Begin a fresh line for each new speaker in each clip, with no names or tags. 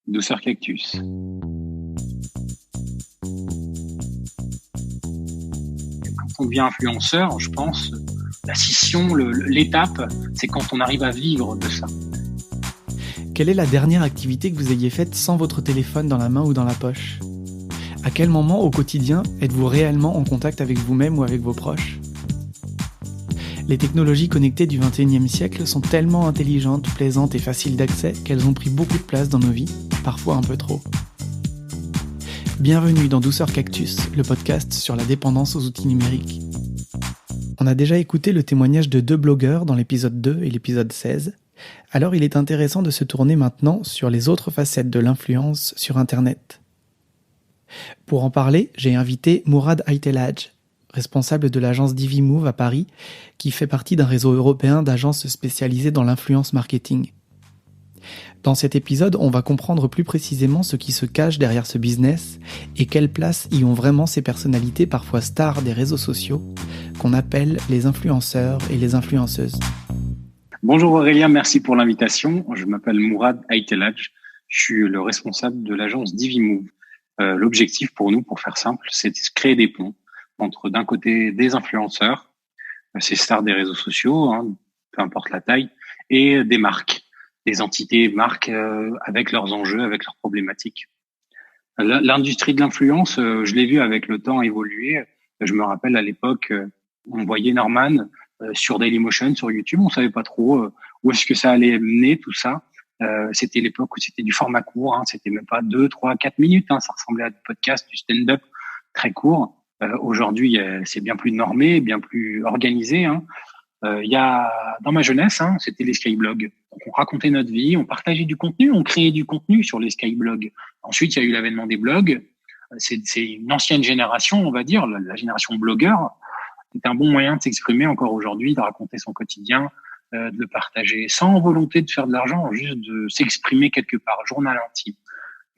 Douceur Cactus. Quand on devient influenceur, je pense, la scission, l'étape, c'est quand on arrive à vivre de ça.
Quelle est la dernière activité que vous ayez faite sans votre téléphone dans la main ou dans la poche ? À quel moment au quotidien êtes-vous réellement en contact avec vous-même ou avec vos proches ? Les technologies connectées du XXIe siècle sont tellement intelligentes, plaisantes et faciles d'accès qu'elles ont pris beaucoup de place dans nos vies, parfois un peu trop. Bienvenue dans Douceur Cactus, le podcast sur la dépendance aux outils numériques. On a déjà écouté le témoignage de 2 blogueurs dans l'épisode 2 et l'épisode 16, alors il est intéressant de se tourner maintenant sur les autres facettes de l'influence sur Internet. Pour en parler, j'ai invité Mourad Aitelhadj, responsable de l'agence Divimove à Paris, qui fait partie d'un réseau européen d'agences spécialisées dans l'influence marketing. Dans cet épisode, on va comprendre plus précisément ce qui se cache derrière ce business et quelle place y ont vraiment ces personnalités parfois stars des réseaux sociaux, qu'on appelle les influenceurs et les influenceuses.
Bonjour Aurélien, merci pour l'invitation. Je m'appelle Mourad Aitelhadj, je suis le responsable de l'agence Divimove. L'objectif pour nous, pour faire simple, c'est de créer des ponts entre d'un côté des influenceurs, ces stars des réseaux sociaux, peu importe la taille, et des marques, des entités marques avec leurs enjeux, avec leurs problématiques. L'industrie de l'influence, je l'ai vu avec le temps évoluer. Je me rappelle à l'époque, on voyait Norman sur Dailymotion, sur YouTube, on savait pas trop où est-ce que ça allait mener tout ça. C'était l'époque où c'était du format court, c'était même pas 2, 3, 4 minutes, ça ressemblait à du podcast, du stand-up très court. Aujourd'hui, c'est bien plus normé, bien plus organisé. Il y a dans ma jeunesse, c'était les skyblogs. Donc, on racontait notre vie, on partageait du contenu, on créait du contenu sur les skyblogs. Ensuite, il y a eu l'avènement des blogs. C'est une ancienne génération, on va dire, la génération blogueur. C'est un bon moyen de s'exprimer encore aujourd'hui, de raconter son quotidien, de le partager sans volonté de faire de l'argent, juste de s'exprimer quelque part, journal intime.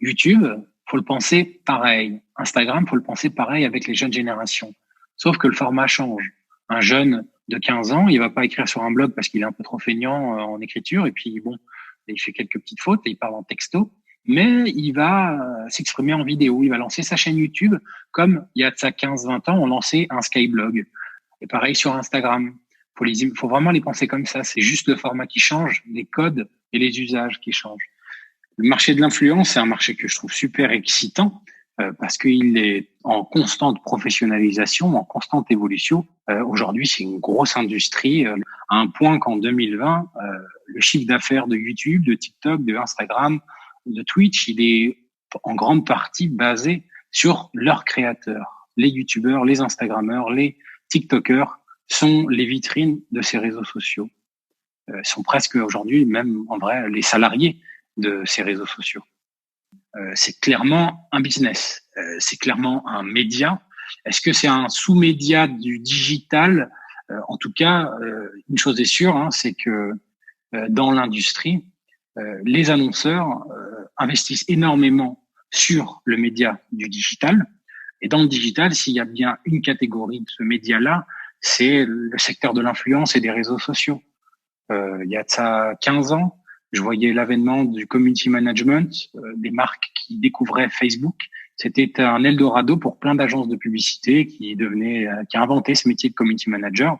YouTube, faut le penser pareil. Instagram, faut le penser pareil avec les jeunes générations. Sauf que le format change. Un jeune de 15 ans, il va pas écrire sur un blog parce qu'il est un peu trop feignant en écriture et puis bon, il fait quelques petites fautes et il parle en texto, mais il va s'exprimer en vidéo, il va lancer sa chaîne YouTube comme il y a de ça 15-20 ans, on lançait un skyblog. Et pareil sur Instagram. Faut vraiment les penser comme ça. C'est juste le format qui change, les codes et les usages qui changent. Le marché de l'influence, c'est un marché que je trouve super excitant parce qu'il est en constante professionnalisation, en constante évolution. Aujourd'hui, c'est une grosse industrie à un point qu'en 2020, le chiffre d'affaires de YouTube, de TikTok, de Instagram, de Twitch, il est en grande partie basé sur leurs créateurs. Les YouTubeurs, les Instagrammeurs, les TikTokers sont les vitrines de ces réseaux sociaux. Sont presque aujourd'hui, même en vrai, les salariés de ces réseaux sociaux. C'est clairement un business, c'est clairement un média. Est-ce que c'est un sous-média du digital ? En tout cas, une chose est sûre, c'est que dans l'industrie, les annonceurs investissent énormément sur le média du digital. Et dans le digital, s'il y a bien une catégorie de ce média-là, c'est le secteur de l'influence et des réseaux sociaux. Il y a de ça 15 ans, je voyais l'avènement du community management, des marques qui découvraient Facebook. C'était un Eldorado pour plein d'agences de publicité qui a inventé ce métier de community manager.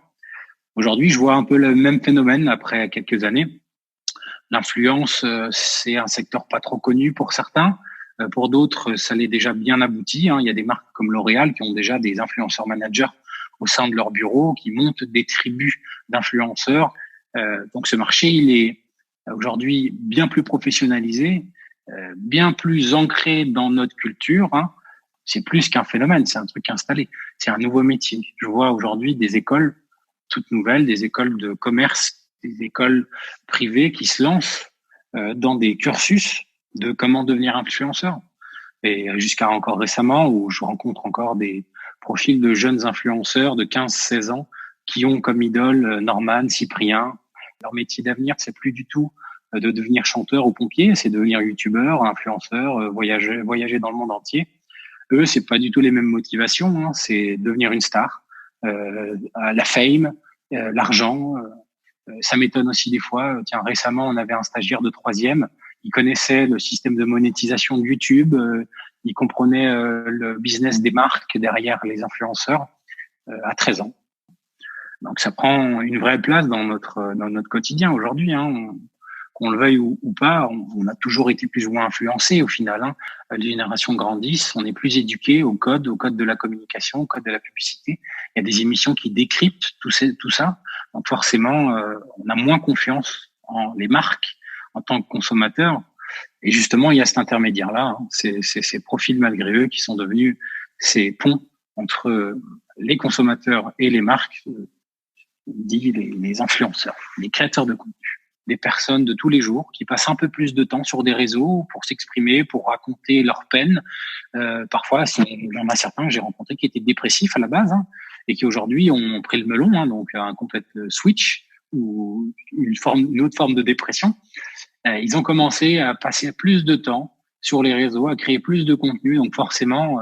Aujourd'hui, je vois un peu le même phénomène après quelques années. L'influence, c'est un secteur pas trop connu pour certains. Pour d'autres, ça l'est déjà bien abouti. Il y a des marques comme L'Oréal qui ont déjà des influenceurs managers au sein de leur bureau, qui montent des tribus d'influenceurs. Donc ce marché, il est aujourd'hui bien plus professionnalisé, bien plus ancré dans notre culture. C'est plus qu'un phénomène, c'est un truc installé. C'est un nouveau métier. Je vois aujourd'hui des écoles toutes nouvelles, des écoles de commerce, des écoles privées qui se lancent dans des cursus de comment devenir influenceur. Et jusqu'à encore récemment, où je rencontre encore des profils de jeunes influenceurs de 15-16 ans qui ont comme idole Norman, Cyprien. Leur métier d'avenir, c'est plus du tout de devenir chanteur ou pompier, c'est devenir youtubeur, influenceur, voyager dans le monde entier. Eux, c'est pas du tout les mêmes motivations, c'est devenir une star, la fame, l'argent. Ça m'étonne aussi des fois. Tiens, récemment, on avait un stagiaire de 3e il connaissait le système de monétisation de YouTube, il comprenait le business des marques derrière les influenceurs à 13 ans. Donc ça prend une vraie place dans notre quotidien aujourd'hui. Qu'on le veuille ou pas, on a toujours été plus ou moins influencé au final. Les générations grandissent, on est plus éduqué au code de la communication, au code de la publicité. Il y a des émissions qui décryptent tout ça. Donc forcément, on a moins confiance en les marques en tant que consommateur. Et justement, il y a cet intermédiaire-là, ces profils malgré eux qui sont devenus ces ponts entre les consommateurs et les marques, dit les influenceurs, les créateurs de contenu. Des personnes de tous les jours qui passent un peu plus de temps sur des réseaux pour s'exprimer, pour raconter leur peine. Parfois, il y en a certains que j'ai rencontrés qui étaient dépressifs à la base et qui aujourd'hui ont pris le melon, donc un complet switch ou une autre forme de dépression. Ils ont commencé à passer plus de temps sur les réseaux, à créer plus de contenu. Donc forcément,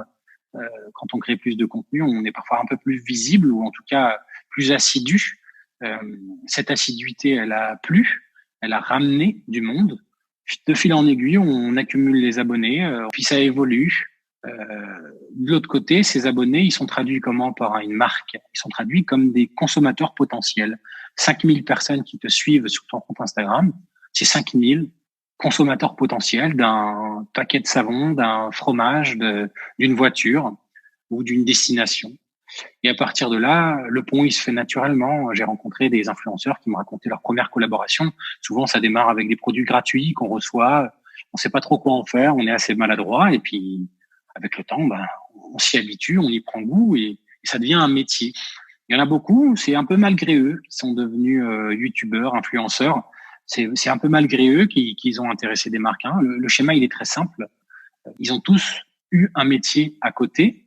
quand on crée plus de contenu, on est parfois un peu plus visible ou en tout cas plus assidu. Cette assiduité, elle a plu. Elle a ramené du monde. De fil en aiguille, on accumule les abonnés, puis ça évolue. De l'autre côté, ces abonnés, ils sont traduits comment par une marque? Ils sont traduits comme des consommateurs potentiels. 5000 personnes qui te suivent sur ton compte Instagram, c'est 5000 consommateurs potentiels d'un paquet de savon, d'un fromage, d'une voiture ou d'une destination. Et à partir de là, le pont, il se fait naturellement. J'ai rencontré des influenceurs qui me racontaient leur première collaboration. Souvent, ça démarre avec des produits gratuits qu'on reçoit. On sait pas trop quoi en faire. On est assez maladroit. Et puis, avec le temps, on s'y habitue, on y prend goût et ça devient un métier. Il y en a beaucoup, c'est un peu malgré eux, qui sont devenus youtubeurs, influenceurs. C'est un peu malgré eux qu'ils ont intéressé des marques. Le schéma, il est très simple. Ils ont tous eu un métier à côté.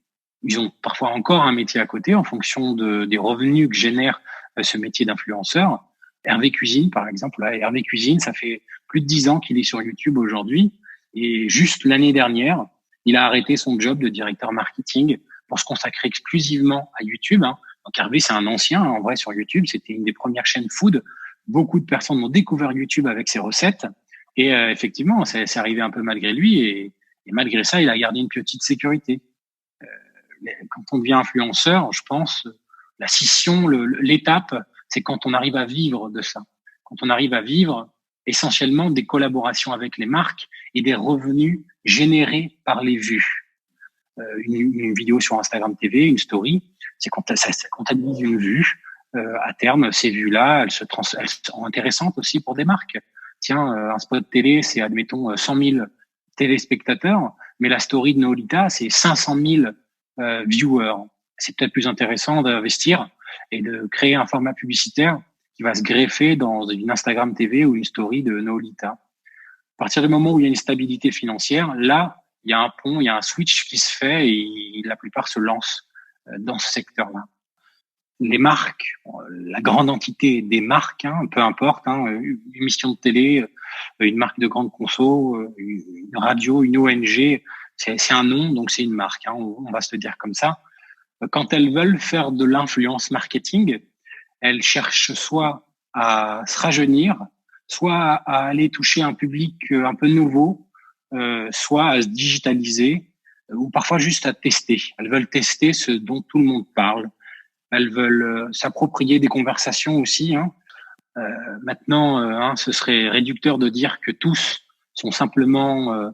Ils ont parfois encore un métier à côté en fonction des revenus que génère ce métier d'influenceur. Hervé Cuisine, par exemple. Hervé Cuisine, ça fait plus de 10 ans qu'il est sur YouTube aujourd'hui. Et juste l'année dernière, il a arrêté son job de directeur marketing pour se consacrer exclusivement à YouTube. Donc Hervé, c'est un ancien, en vrai, sur YouTube. C'était une des premières chaînes food. Beaucoup de personnes ont découvert YouTube avec ses recettes. Et effectivement, c'est arrivé un peu malgré lui. Et malgré ça, il a gardé une petite sécurité. Quand on devient influenceur, je pense, la scission, l'étape, c'est quand on arrive à vivre de ça. Quand on arrive à vivre essentiellement des collaborations avec les marques et des revenus générés par les vues. Une vidéo sur Instagram TV, une story, c'est quand ça comptabilise une vue. À terme, ces vues-là, elles sont intéressantes aussi pour des marques. Tiens, un spot télé, c'est admettons 100 000 téléspectateurs, mais la story de Nolita, c'est 500 000 viewers. C'est peut-être plus intéressant d'investir et de créer un format publicitaire qui va se greffer dans une Instagram TV ou une story de Nolita. À partir du moment où il y a une stabilité financière, là, il y a un pont, il y a un switch qui se fait et la plupart se lancent dans ce secteur-là. Les marques, la grande entité des marques, peu importe, une émission de télé, une marque de grande conso, une radio, une ONG, c'est un nom, donc c'est une marque, on va se le dire comme ça. Quand elles veulent faire de l'influence marketing, elles cherchent soit à se rajeunir, soit à aller toucher un public un peu nouveau, soit à se digitaliser, ou parfois juste à tester. Elles veulent tester ce dont tout le monde parle. Elles veulent s'approprier des conversations aussi. Maintenant, ce serait réducteur de dire que tous sont simplement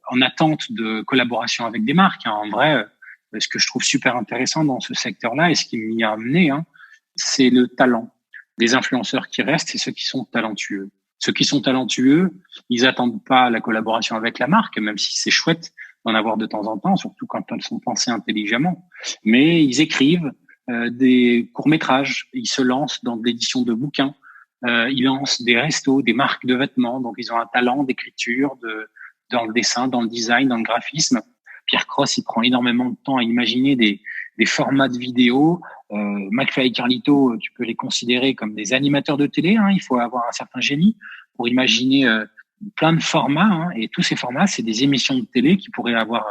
en attente de collaboration avec des marques. En vrai, ce que je trouve super intéressant dans ce secteur-là et ce qui m'y a amené, c'est le talent. Les influenceurs qui restent, c'est ceux qui sont talentueux. Ceux qui sont talentueux, ils attendent pas la collaboration avec la marque, même si c'est chouette d'en avoir de temps en temps, surtout quand elles sont pensées intelligemment. Mais ils écrivent des courts-métrages, ils se lancent dans l'édition de bouquins, ils lancent des restos, des marques de vêtements, donc ils ont un talent d'écriture, dans le dessin, dans le design, dans le graphisme. Pierre Cross, il prend énormément de temps à imaginer des formats de vidéos. McFly et Carlito, tu peux les considérer comme des animateurs de télé. Il faut avoir un certain génie pour imaginer plein de formats. Et tous ces formats, c'est des émissions de télé qui pourraient avoir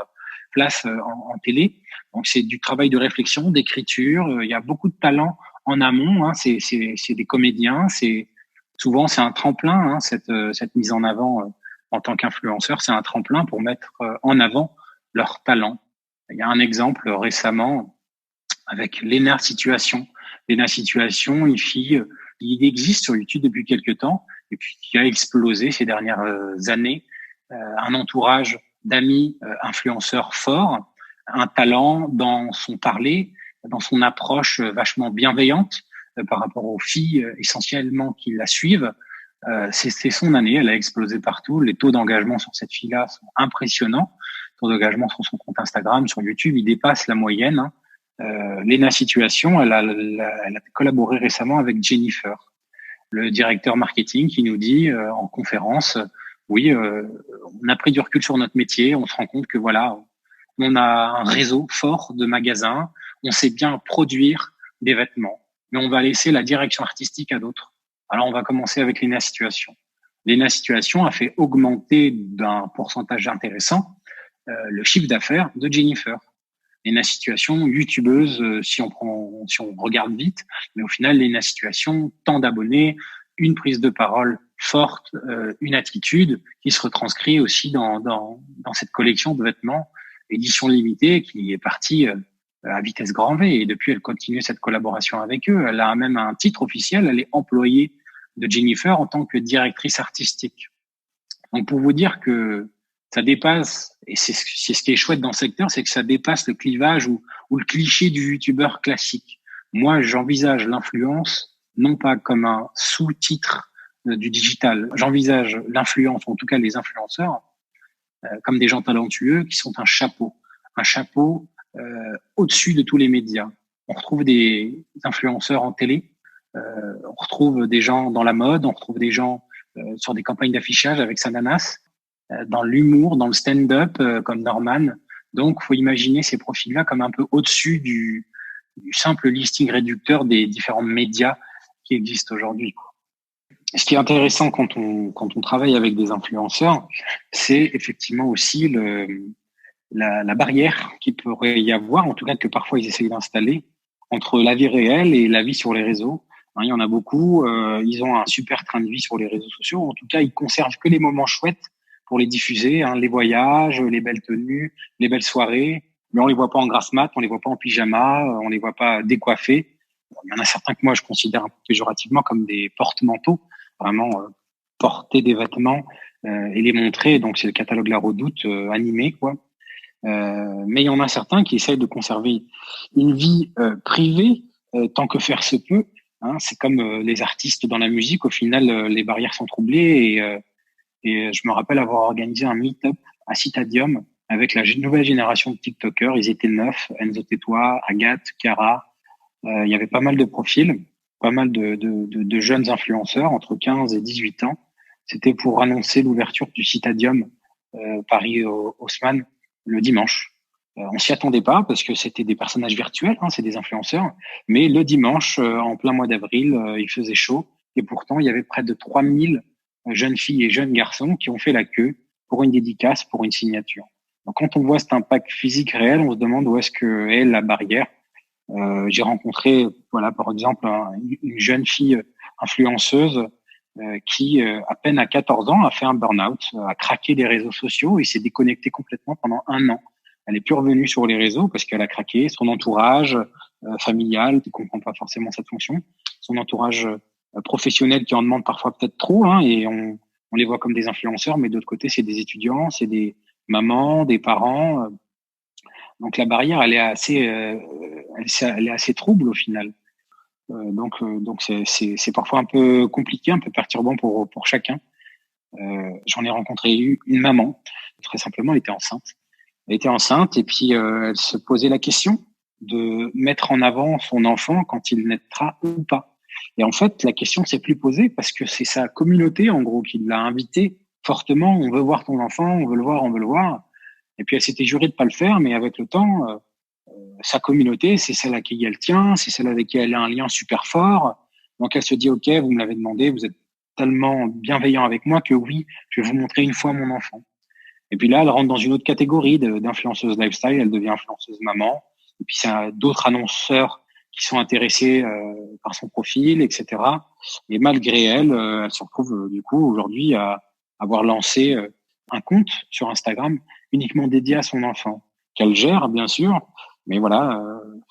place en télé. Donc, c'est du travail de réflexion, d'écriture. Il y a beaucoup de talent en amont. C'est des comédiens. Souvent, c'est un tremplin, cette mise en avant en tant qu'influenceur, c'est un tremplin pour mettre en avant leur talent. Il y a un exemple récemment avec Léna Situation. Léna Situation, une fille, il existe sur YouTube depuis quelques temps et puis qui a explosé ces dernières années. Un entourage d'amis influenceurs forts, un talent dans son parler, dans son approche vachement bienveillante par rapport aux filles essentiellement qui la suivent. C'est son année, elle a explosé partout. Les taux d'engagement sur cette fille-là sont impressionnants. Le taux d'engagement sur son compte Instagram, sur YouTube, il dépasse la moyenne. Hein. Léna Situation, elle a collaboré récemment avec Jennifer, le directeur marketing, qui nous dit en conférence, oui, on a pris du recul sur notre métier, on se rend compte que voilà, on a un réseau fort de magasins, on sait bien produire des vêtements, mais on va laisser la direction artistique à d'autres. Alors on va commencer avec Léna Situation. Léna Situation a fait augmenter d'un pourcentage intéressant le chiffre d'affaires de Jennifer. Léna Situation, youtubeuse, si on regarde vite, mais au final, Léna Situation, tant d'abonnés, une prise de parole forte, une attitude qui se retranscrit aussi dans cette collection de vêtements édition limitée qui est partie à vitesse grand V. Et depuis, elle continue cette collaboration avec eux. Elle a même un titre officiel. Elle est employée de Jennifer en tant que directrice artistique. Donc, pour vous dire que ça dépasse, et c'est ce qui est chouette dans le secteur, c'est que ça dépasse le clivage ou le cliché du youtubeur classique. Moi, j'envisage l'influence non pas comme un sous-titre du digital. J'envisage l'influence, en tout cas les influenceurs, comme des gens talentueux qui sont un chapeau au-dessus de tous les médias. On retrouve des influenceurs en télé, on retrouve des gens dans la mode, on retrouve des gens sur des campagnes d'affichage avec Sananas, dans l'humour, dans le stand-up, comme Norman. Donc, faut imaginer ces profils-là comme un peu au-dessus du simple listing réducteur des différents médias qui existent aujourd'hui. Ce qui est intéressant quand on travaille avec des influenceurs, c'est effectivement aussi la barrière qu'il pourrait y avoir, en tout cas que parfois ils essayent d'installer, entre la vie réelle et la vie sur les réseaux. Il y en a beaucoup, ils ont un super train de vie sur les réseaux sociaux. En tout cas, ils conservent que les moments chouettes pour les diffuser, les voyages, les belles tenues, les belles soirées. Mais on les voit pas en grasse mat, on les voit pas en pyjama, on les voit pas décoiffés. Il y en a certains que moi je considère un peu péjorativement comme des porte-manteaux, vraiment porter des vêtements et les montrer. Donc c'est le catalogue La Redoute animé, quoi. Mais il y en a certains qui essayent de conserver une vie privée tant que faire se peut. C'est comme les artistes dans la musique. Au final, les barrières sont troublées et je me rappelle avoir organisé un meet-up à Citadium avec la nouvelle génération de TikTokers. Ils étaient 9, Enzo Tétois, Agathe, Cara. Il y avait pas mal de profils, pas mal de jeunes influenceurs entre 15 et 18 ans. C'était pour annoncer l'ouverture du Citadium Paris Haussmann le dimanche. On s'y attendait pas parce que c'était des personnages virtuels, c'est des influenceurs. Mais le dimanche, en plein mois d'avril, il faisait chaud. Et pourtant, il y avait près de 3000 jeunes filles et jeunes garçons qui ont fait la queue pour une dédicace, pour une signature. Donc, quand on voit cet impact physique réel, on se demande où est-ce que est la barrière. J'ai rencontré, par exemple, une jeune fille influenceuse qui, à peine à 14 ans, a fait un burn-out, a craqué des réseaux sociaux et s'est déconnectée complètement pendant 1 an. Elle est plus revenue sur les réseaux parce qu'elle a craqué. Son entourage familial, qui comprend pas forcément cette fonction, son entourage professionnel qui en demande parfois peut-être trop, et on les voit comme des influenceurs, mais d'autre côté, c'est des étudiants, c'est des mamans, des parents. Donc la barrière, elle est assez trouble au final. Donc c'est parfois un peu compliqué, un peu perturbant pour chacun. J'en ai rencontré une maman, très simplement, elle était enceinte. Elle était enceinte et puis elle se posait la question de mettre en avant son enfant quand il naîtra ou pas. Et en fait, la question s'est plus posée parce que c'est sa communauté, en gros, qui l'a invité fortement. On veut voir ton enfant, on veut le voir, on veut le voir. Et puis elle s'était jurée de pas le faire, mais avec le temps, sa communauté, c'est celle à qui elle tient, c'est celle avec qui elle a un lien super fort. Donc elle se dit, OK, vous me l'avez demandé, vous êtes tellement bienveillant avec moi que oui, je vais vous montrer une fois mon enfant. Et puis là, elle rentre dans une autre catégorie d'influenceuse lifestyle, elle devient influenceuse maman. Et puis c'est d'autres annonceurs qui sont intéressés par son profil, etc. Et malgré elle, elle se retrouve du coup aujourd'hui à avoir lancé un compte sur Instagram uniquement dédié à son enfant, qu'elle gère bien sûr, mais voilà,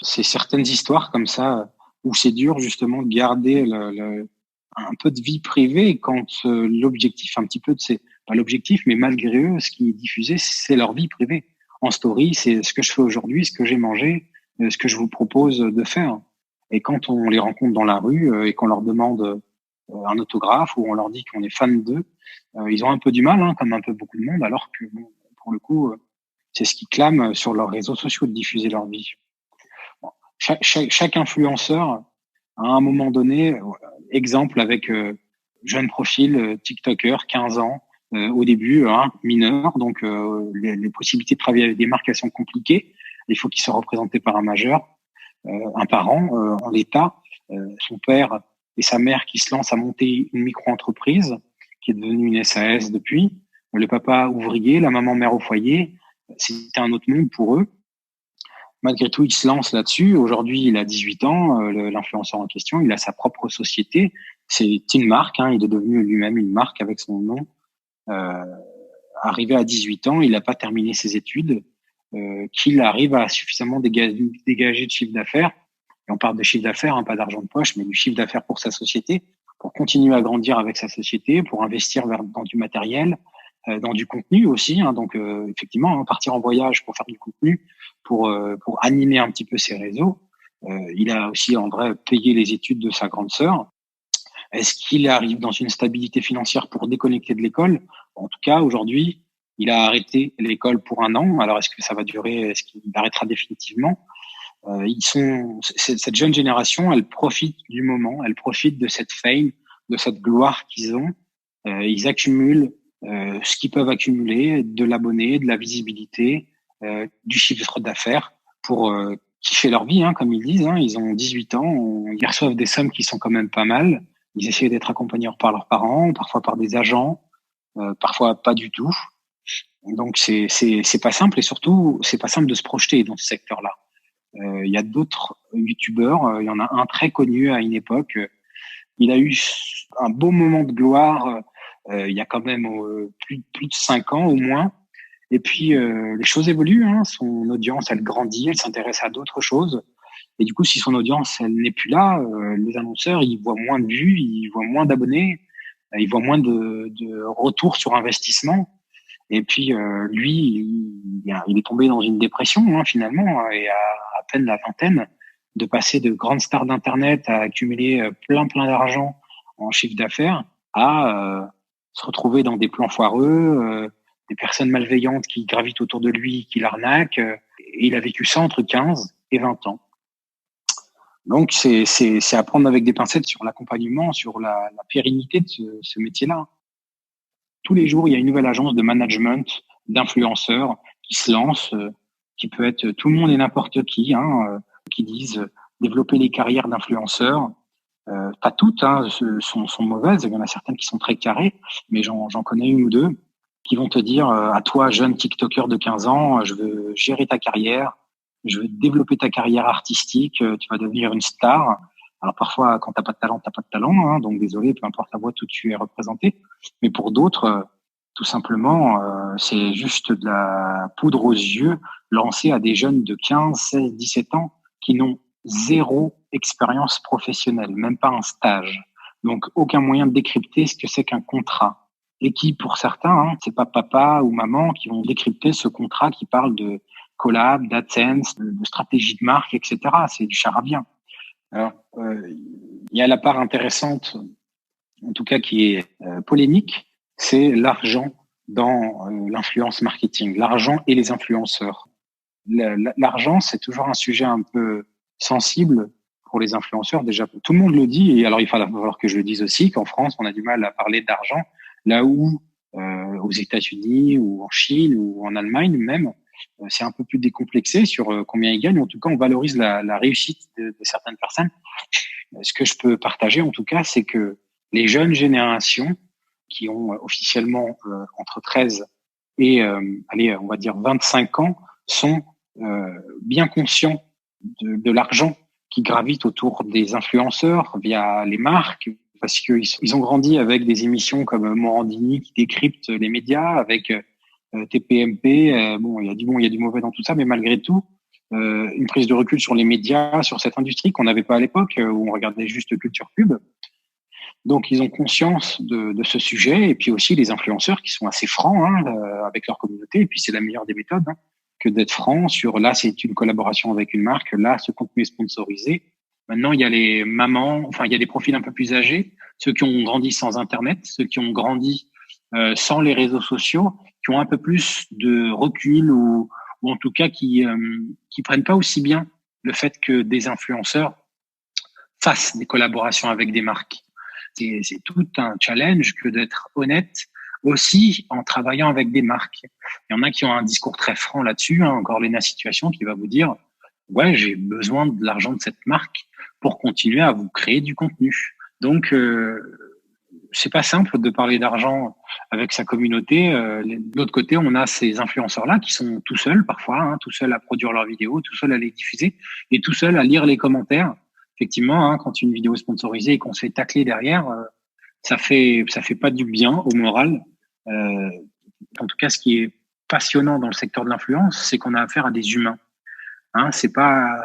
c'est certaines histoires comme ça où c'est dur justement de garder un peu de vie privée quand l'objectif, un petit peu de c'est pas l'objectif, mais malgré eux, ce qui est diffusé, c'est leur vie privée. En story, c'est ce que je fais aujourd'hui, ce que j'ai mangé, ce que je vous propose de faire. Et quand on les rencontre dans la rue et qu'on leur demande un autographe ou on leur dit qu'on est fan d'eux, ils ont un peu du mal, hein, comme un peu beaucoup de monde, alors que bon, pour le coup, c'est ce qu'ils clament sur leurs réseaux sociaux de diffuser leur vie. Bon, chaque influenceur, à un moment donné, exemple avec jeune profil, TikToker, 15 ans, au début, mineur, donc les possibilités de travailler avec des marques, elles sont compliquées. Il faut qu'il soit représenté par un majeur, un parent en l'état, son père et sa mère qui se lancent à monter une micro-entreprise qui est devenue une SAS depuis. Le papa ouvrier, la maman mère au foyer, c'était un autre monde pour eux. Malgré tout, il se lance là-dessus. Aujourd'hui, il a 18 ans, l'influenceur en question, il a sa propre société. C'est une marque, il est devenu lui-même une marque avec son nom. Arrivé à 18 ans, il n'a pas terminé ses études, qu'il arrive à suffisamment dégager de chiffre d'affaires. Et on parle de chiffre d'affaires, pas d'argent de poche, mais du chiffre d'affaires pour sa société, pour continuer à grandir avec sa société, pour investir dans du matériel, dans du contenu aussi. Donc, effectivement, partir en voyage pour faire du contenu, pour animer un petit peu ses réseaux. Il a aussi, en vrai, payé les études de sa grande sœur. Est-ce qu'il arrive dans une stabilité financière pour déconnecter de l'école? En tout cas, aujourd'hui, il a arrêté l'école pour 1 an. Alors, est-ce que ça va durer? Est-ce qu'il arrêtera définitivement? Cette jeune génération, elle profite du moment, elle profite de cette fame, de cette gloire qu'ils ont. Ils accumulent ce qu'ils peuvent accumuler, de l'abonné, de la visibilité, du chiffre d'affaires pour kiffer leur vie, comme ils disent. Ils ont 18 ans, ils reçoivent des sommes qui sont quand même pas mal. Ils essaient d'être accompagnés par leurs parents, parfois par des agents, parfois pas du tout. Donc c'est pas simple et surtout c'est pas simple de se projeter dans ce secteur-là. Il y a d'autres youtubeurs, il y en a un très connu à une époque. Il a eu un beau moment de gloire. Il y a quand même plus de 5 ans au moins. Et puis les choses évoluent. Son audience, elle grandit, elle s'intéresse à d'autres choses. Et du coup, si son audience, elle n'est plus là, les annonceurs, ils voient moins de vues, ils voient moins d'abonnés, ils voient moins de retour sur investissement. Et puis lui, il est tombé dans une dépression finalement, et à peine la vingtaine, de passer de grandes stars d'internet à accumuler plein d'argent en chiffre d'affaires à se retrouver dans des plans foireux, des personnes malveillantes qui gravitent autour de lui, qui l'arnaquent. Et il a vécu ça entre 15 et 20 ans. Donc c'est à prendre avec des pincettes sur l'accompagnement, sur la pérennité de ce métier-là. Tous les jours, il y a une nouvelle agence de management, d'influenceurs qui se lance, qui peut être tout le monde et n'importe qui disent développer les carrières d'influenceurs. Pas toutes sont mauvaises, il y en a certaines qui sont très carrées, mais j'en connais une ou deux qui vont te dire à toi, jeune TikToker de 15 ans, je veux gérer ta carrière, je veux développer ta carrière artistique, tu vas devenir une star. Alors parfois, quand t'as pas de talent, donc désolé, peu importe la boîte où tu es représenté. Mais pour d'autres, tout simplement, c'est juste de la poudre aux yeux lancée à des jeunes de 15, 16, 17 ans qui n'ont zéro expérience professionnelle, même pas un stage. Donc aucun moyen de décrypter ce que c'est qu'un contrat. Et qui, pour certains, c'est pas papa ou maman qui vont décrypter ce contrat qui parle de collab, d'AdSense, de stratégie de marque, etc. C'est du charabia. Alors, il y a la part intéressante, en tout cas qui est polémique, c'est l'argent dans l'influence marketing, l'argent et les influenceurs. L'argent, c'est toujours un sujet un peu sensible pour les influenceurs. Déjà, tout le monde le dit, et alors il va falloir que je le dise aussi, qu'en France, on a du mal à parler d'argent, là où aux États-Unis ou en Chine ou en Allemagne même, c'est un peu plus décomplexé sur combien ils gagnent. En tout cas, on valorise la réussite de certaines personnes. Ce que je peux partager, en tout cas, c'est que les jeunes générations qui ont officiellement entre 13 et, on va dire 25 ans, sont bien conscients de l'argent qui gravite autour des influenceurs via les marques, parce qu'ils ont grandi avec des émissions comme Morandini qui décrypte les médias, avec TPMP. Bon, il y a du bon, il y a du mauvais dans tout ça, mais malgré tout, une prise de recul sur les médias, sur cette industrie qu'on n'avait pas à l'époque, où on regardait juste Culture Pub. Donc, ils ont conscience de ce sujet, et puis aussi les influenceurs qui sont assez francs avec leur communauté. Et puis, c'est la meilleure des méthodes que d'être franc sur là, c'est une collaboration avec une marque, là, ce contenu est sponsorisé. Maintenant, il y a les mamans, enfin, il y a des profils un peu plus âgés, ceux qui ont grandi sans Internet, ceux qui ont grandi sans les réseaux sociaux, qui ont un peu plus de recul ou en tout cas qui prennent pas aussi bien le fait que des influenceurs fassent des collaborations avec des marques. C'est tout un challenge que d'être honnête aussi en travaillant avec des marques. Il y en a qui ont un discours très franc là-dessus, encore Lena Situation qui va vous dire « Ouais, j'ai besoin de l'argent de cette marque pour continuer à vous créer du contenu. » Donc, c'est pas simple de parler d'argent avec sa communauté. De l'autre côté, on a ces influenceurs-là qui sont tout seuls parfois, tout seuls à produire leurs vidéos, tout seuls à les diffuser et tout seuls à lire les commentaires. Effectivement, quand une vidéo est sponsorisée et qu'on se fait tacler derrière, ça fait pas du bien au moral. En tout cas, ce qui est passionnant dans le secteur de l'influence, c'est qu'on a affaire à des humains. C'est pas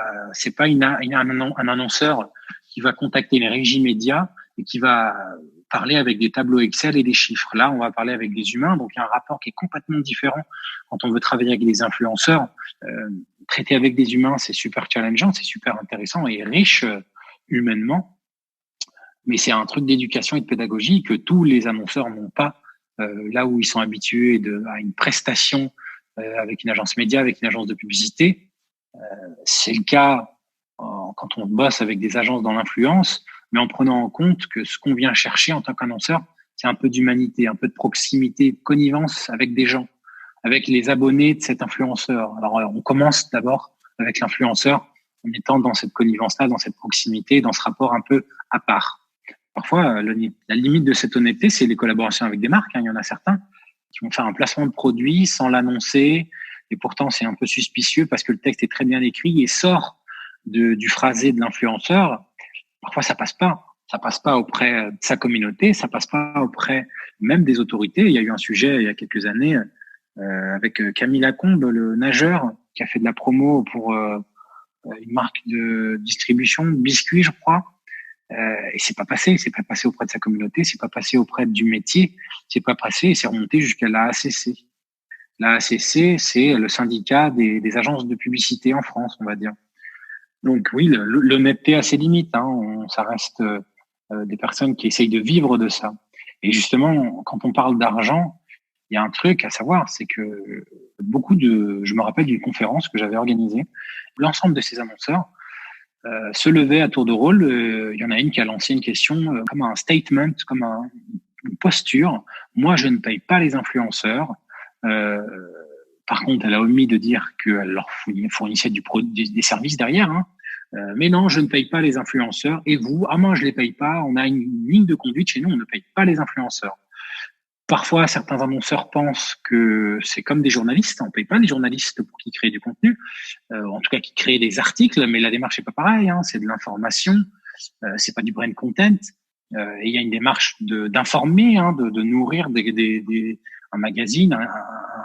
un annonceur qui va contacter les régies médias et qui va parler avec des tableaux Excel et des chiffres. Là, on va parler avec des humains, donc il y a un rapport qui est complètement différent quand on veut travailler avec des influenceurs. Traiter avec des humains, c'est super challengeant, c'est super intéressant et riche humainement, mais c'est un truc d'éducation et de pédagogie que tous les annonceurs n'ont pas là où ils sont habitués à une prestation avec une agence média, avec une agence de publicité. C'est le cas quand on bosse avec des agences dans l'influence, mais en prenant en compte que ce qu'on vient chercher en tant qu'annonceur, c'est un peu d'humanité, un peu de proximité, de connivence avec des gens, avec les abonnés de cet influenceur. Alors, on commence d'abord avec l'influenceur en étant dans cette connivence-là, dans cette proximité, dans ce rapport un peu à part. Parfois, la limite de cette honnêteté, c'est les collaborations avec des marques. Il y en a certains qui vont faire un placement de produit sans l'annoncer, et pourtant c'est un peu suspicieux parce que le texte est très bien écrit et sort du phrasé de l'influenceur. Parfois, ça passe pas. Ça passe pas auprès de sa communauté, ça passe pas auprès même des autorités. Il y a eu un sujet il y a quelques années avec Camille Lacombe, le nageur, qui a fait de la promo pour une marque de distribution de biscuits, je crois. Et c'est pas passé auprès de sa communauté, c'est pas passé auprès du métier, c'est pas passé et c'est remonté jusqu'à la ACC. La ACC, c'est le syndicat des agences de publicité en France, on va dire. Donc oui, l'honnêteté a ses limites. Ça reste des personnes qui essayent de vivre de ça. Et justement, quand on parle d'argent, il y a un truc à savoir, c'est que je me rappelle d'une conférence que j'avais organisée, l'ensemble de ces annonceurs se levaient à tour de rôle. Il y en a une qui a lancé une question comme un statement, comme une posture. Moi, je ne paye pas les influenceurs. Par contre, elle a omis de dire qu'elle leur fournissait des services derrière. Mais non, je ne paye pas les influenceurs. Et vous, moi, je les paye pas. On a une ligne de conduite chez nous, on ne paye pas les influenceurs. Parfois, certains annonceurs pensent que c'est comme des journalistes. On ne paye pas les journalistes pour qu'ils créent du contenu, en tout cas qui créent des articles. Mais la démarche n'est pas pareille. C'est de l'information, c'est pas du brain content. Et il y a une démarche d'informer, de nourrir un magazine,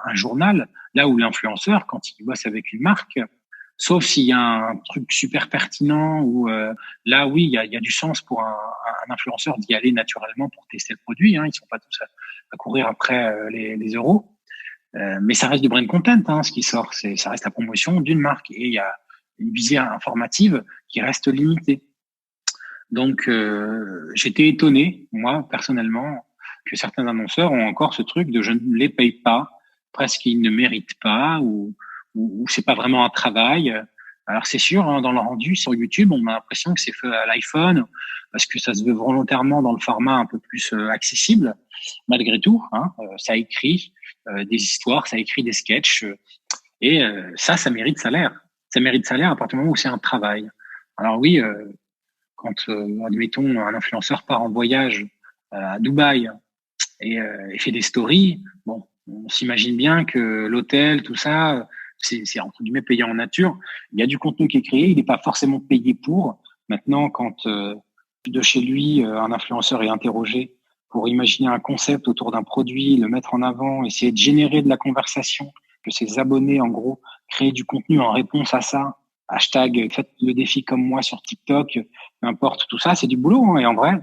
un journal. Là où l'influenceur, quand il bosse avec une marque, sauf s'il y a un truc super pertinent ou là, oui, il y a du sens pour un influenceur d'y aller naturellement pour tester le produit. Ils sont pas tous à courir après les euros. Mais ça reste du brain content, ce qui sort. Ça reste la promotion d'une marque. Et il y a une visée informative qui reste limitée. Donc, j'étais étonné, moi, personnellement, que certains annonceurs ont encore ce truc de je ne les paye pas, presque ils ne méritent pas ou c'est pas vraiment un travail. Alors c'est sûr, dans le rendu sur YouTube, on a l'impression que c'est fait à l'iPhone parce que ça se veut volontairement dans le format un peu plus accessible. Malgré tout, ça écrit des histoires, ça écrit des sketchs et ça mérite salaire. Ça mérite salaire à partir du moment où c'est un travail. Alors oui, quand admettons un influenceur part en voyage à Dubaï et fait des stories, bon, on s'imagine bien que l'hôtel, tout ça, c'est entre guillemets payé en nature. Il y a du contenu qui est créé, il n'est pas forcément payé pour. Maintenant, quand de chez lui, un influenceur est interrogé pour imaginer un concept autour d'un produit, le mettre en avant, essayer de générer de la conversation, que ses abonnés, en gros, créent du contenu en réponse à ça. Hashtag faites le défi comme moi sur TikTok, peu importe, tout ça, c'est du boulot. Hein, et en vrai,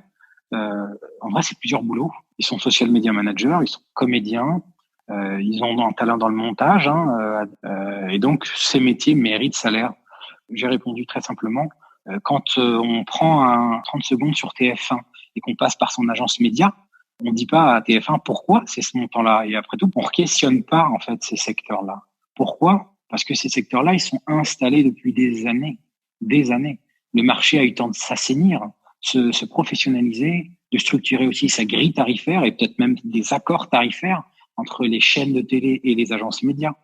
c'est plusieurs boulots. Ils sont social media managers, ils sont comédiens, ils ont un talent dans le montage, hein, et donc ces métiers méritent salaire. J'ai répondu très simplement. Quand on prend 30 secondes sur TF1 et qu'on passe par son agence média, on dit pas à TF1 pourquoi c'est ce montant-là. Et après tout, on ne questionne pas en fait ces secteurs-là. Pourquoi ? Parce que ces secteurs-là, ils sont installés depuis des années, des années. Le marché a eu le temps de s'assainir, se professionnaliser, de structurer aussi sa grille tarifaire et peut-être même des accords tarifaires entre les chaînes de télé et les agences médias.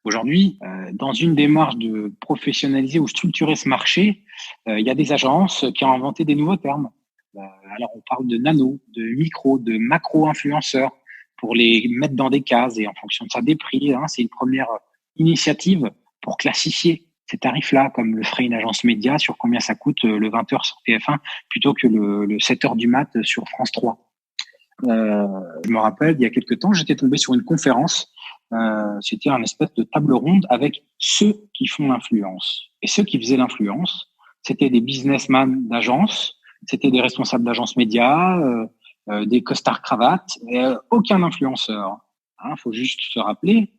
Aujourd'hui, dans une démarche de professionnaliser ou structurer ce marché, il y a des agences qui ont inventé des nouveaux termes. Alors, on parle de nano, de micro, de macro-influenceurs pour les mettre dans des cases et en fonction de ça, des prix. Hein, c'est une première initiative pour classifier ces tarifs-là, comme le ferait une agence média sur combien ça coûte le 20h sur TF1 plutôt que le 7h du mat sur France 3. Je me rappelle, il y a quelques temps, j'étais tombé sur une conférence. C'était un espèce de table ronde avec ceux qui font l'influence. Et ceux qui faisaient l'influence, c'était des businessmen d'agence, c'était des responsables d'agence média, des costards cravates, aucun influenceur. Hein, faut juste se rappeler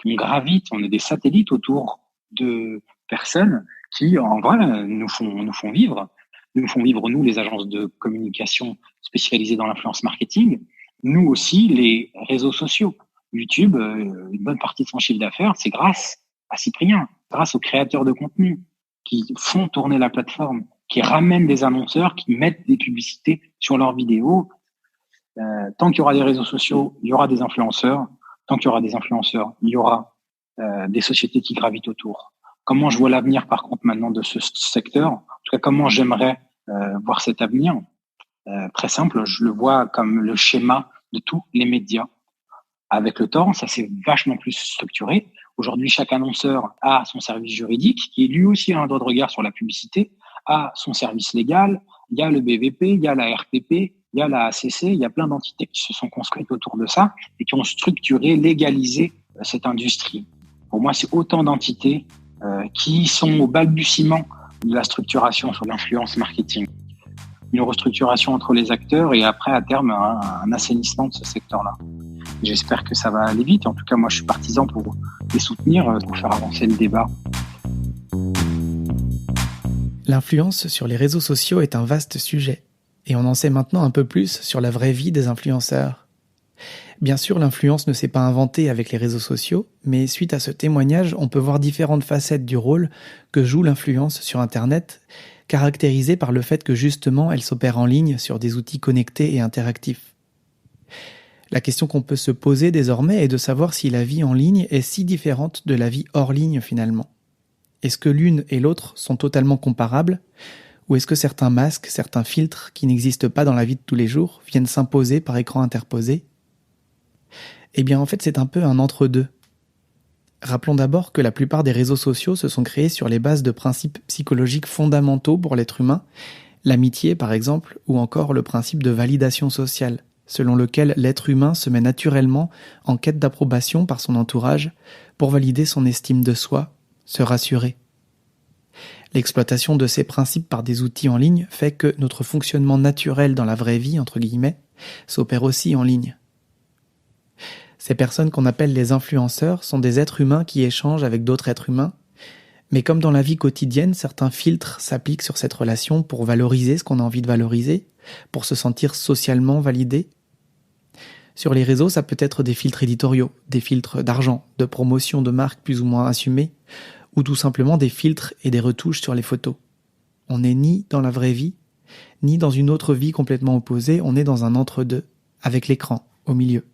qu'on gravite, on est des satellites autour de personnes qui, en vrai, nous font vivre. Nous font vivre, nous, les agences de communication spécialisées dans l'influence marketing. Nous aussi, les réseaux sociaux. YouTube, une bonne partie de son chiffre d'affaires, c'est grâce à Cyprien, grâce aux créateurs de contenu qui font tourner la plateforme, qui ramènent des annonceurs, qui mettent des publicités sur leurs vidéos. Tant qu'il y aura des réseaux sociaux, il y aura des influenceurs. Tant qu'il y aura des influenceurs, il y aura des sociétés qui gravitent autour. Comment je vois l'avenir, par contre, maintenant de ce secteur, en tout cas, comment j'aimerais voir cet avenir, très simple, je le vois comme le schéma de tous les médias. Avec le temps, ça s'est vachement plus structuré. Aujourd'hui, chaque annonceur a son service juridique, qui lui aussi a un droit de regard sur la publicité, a son service légal, il y a le BVP, il y a la RTP, il y a la ACC, il y a plein d'entités qui se sont construites autour de ça et qui ont structuré, légalisé cette industrie. Pour moi, c'est autant d'entités qui sont au balbutiement de la structuration sur l'influence marketing. Une restructuration entre les acteurs et après, à terme, un assainissement de ce secteur-là. J'espère que ça va aller vite. En tout cas, moi, je suis partisan pour les soutenir, pour faire avancer le débat.
L'influence sur les réseaux sociaux est un vaste sujet, et on en sait maintenant un peu plus sur la vraie vie des influenceurs. Bien sûr, l'influence ne s'est pas inventée avec les réseaux sociaux, mais suite à ce témoignage, on peut voir différentes facettes du rôle que joue l'influence sur Internet, caractérisée par le fait que justement elle s'opère en ligne sur des outils connectés et interactifs. La question qu'on peut se poser désormais est de savoir si la vie en ligne est si différente de la vie hors ligne finalement. Est-ce que l'une et l'autre sont totalement comparables ? Ou est-ce que certains masques, certains filtres qui n'existent pas dans la vie de tous les jours viennent s'imposer par écran interposé ? Eh bien en fait c'est un peu un entre-deux. Rappelons d'abord que la plupart des réseaux sociaux se sont créés sur les bases de principes psychologiques fondamentaux pour l'être humain, l'amitié par exemple, ou encore le principe de validation sociale, selon lequel l'être humain se met naturellement en quête d'approbation par son entourage pour valider son estime de soi, se rassurer. L'exploitation de ces principes par des outils en ligne fait que notre fonctionnement naturel dans la vraie vie, entre guillemets, s'opère aussi en ligne. Ces personnes qu'on appelle les influenceurs sont des êtres humains qui échangent avec d'autres êtres humains, mais comme dans la vie quotidienne, certains filtres s'appliquent sur cette relation pour valoriser ce qu'on a envie de valoriser, pour se sentir socialement validé. Sur les réseaux, ça peut être des filtres éditoriaux, des filtres d'argent, de promotion de marques plus ou moins assumées, ou tout simplement des filtres et des retouches sur les photos. On n'est ni dans la vraie vie, ni dans une autre vie complètement opposée, on est dans un entre-deux, avec l'écran au milieu.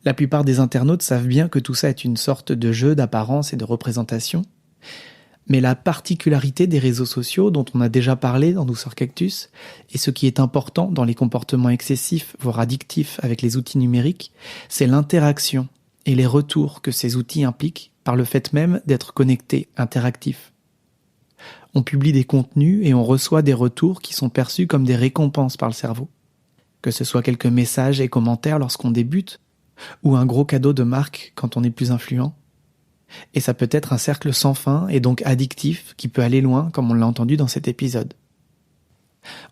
La plupart des internautes savent bien que tout ça est une sorte de jeu d'apparence et de représentation, mais la particularité des réseaux sociaux dont on a déjà parlé dans Douceur Cactus, et ce qui est important dans les comportements excessifs, voire addictifs avec les outils numériques, c'est l'interaction et les retours que ces outils impliquent par le fait même d'être connectés, interactifs. On publie des contenus et on reçoit des retours qui sont perçus comme des récompenses par le cerveau. Que ce soit quelques messages et commentaires lorsqu'on débute, ou un gros cadeau de marque quand on est plus influent. Et ça peut être un cercle sans fin et donc addictif qui peut aller loin, comme on l'a entendu dans cet épisode.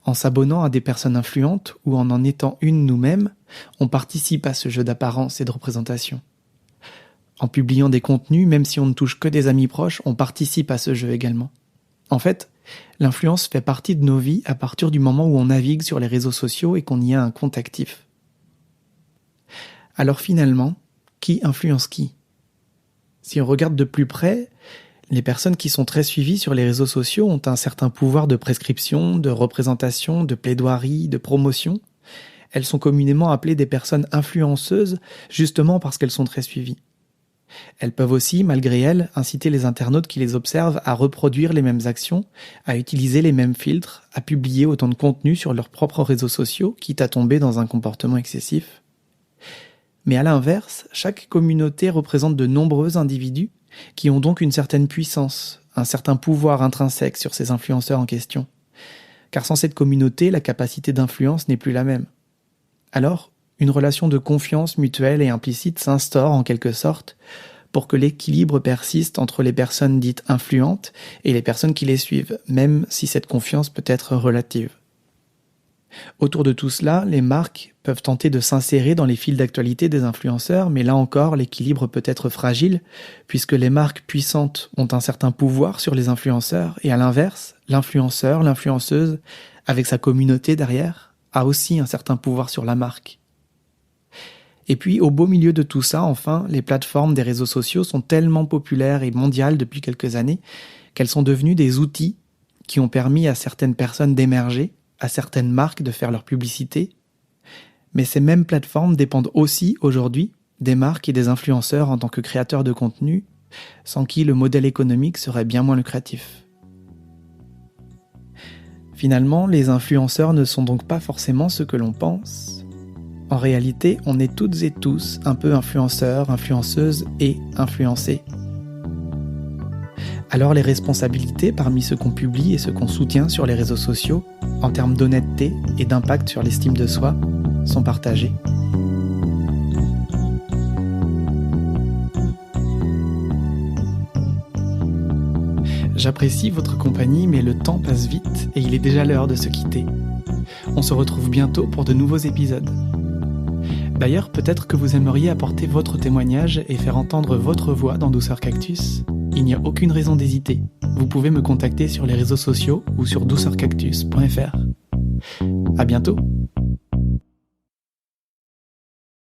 En s'abonnant à des personnes influentes ou en étant une nous-mêmes, on participe à ce jeu d'apparence et de représentation. En publiant des contenus, même si on ne touche que des amis proches, on participe à ce jeu également. En fait, l'influence fait partie de nos vies à partir du moment où on navigue sur les réseaux sociaux et qu'on y a un compte actif. Alors finalement, qui influence qui ? Si on regarde de plus près, les personnes qui sont très suivies sur les réseaux sociaux ont un certain pouvoir de prescription, de représentation, de plaidoirie, de promotion. Elles sont communément appelées des personnes influenceuses, justement parce qu'elles sont très suivies. Elles peuvent aussi, malgré elles, inciter les internautes qui les observent à reproduire les mêmes actions, à utiliser les mêmes filtres, à publier autant de contenu sur leurs propres réseaux sociaux, quitte à tomber dans un comportement excessif. Mais à l'inverse, chaque communauté représente de nombreux individus qui ont donc une certaine puissance, un certain pouvoir intrinsèque sur ces influenceurs en question. Car sans cette communauté, la capacité d'influence n'est plus la même. Alors, une relation de confiance mutuelle et implicite s'instaure en quelque sorte pour que l'équilibre persiste entre les personnes dites influentes et les personnes qui les suivent, même si cette confiance peut être relative. Autour de tout cela, les marques peuvent tenter de s'insérer dans les fils d'actualité des influenceurs, mais là encore, l'équilibre peut être fragile, puisque les marques puissantes ont un certain pouvoir sur les influenceurs, et à l'inverse, l'influenceur, l'influenceuse, avec sa communauté derrière, a aussi un certain pouvoir sur la marque. Et puis, au beau milieu de tout ça, enfin, les plateformes des réseaux sociaux sont tellement populaires et mondiales depuis quelques années qu'elles sont devenues des outils qui ont permis à certaines personnes d'émerger, à certaines marques de faire leur publicité. Mais ces mêmes plateformes dépendent aussi, aujourd'hui, des marques et des influenceurs en tant que créateurs de contenu, sans qui le modèle économique serait bien moins lucratif. Finalement, les influenceurs ne sont donc pas forcément ce que l'on pense. En réalité, on est toutes et tous un peu influenceurs, influenceuses et influencés. Alors les responsabilités parmi ce qu'on publie et ce qu'on soutient sur les réseaux sociaux, en termes d'honnêteté et d'impact sur l'estime de soi, sont partagées. J'apprécie votre compagnie, mais le temps passe vite et il est déjà l'heure de se quitter. On se retrouve bientôt pour de nouveaux épisodes. D'ailleurs, peut-être que vous aimeriez apporter votre témoignage et faire entendre votre voix dans Douceur Cactus. Il n'y a aucune raison d'hésiter. Vous pouvez me contacter sur les réseaux sociaux ou sur douceurcactus.fr. À bientôt!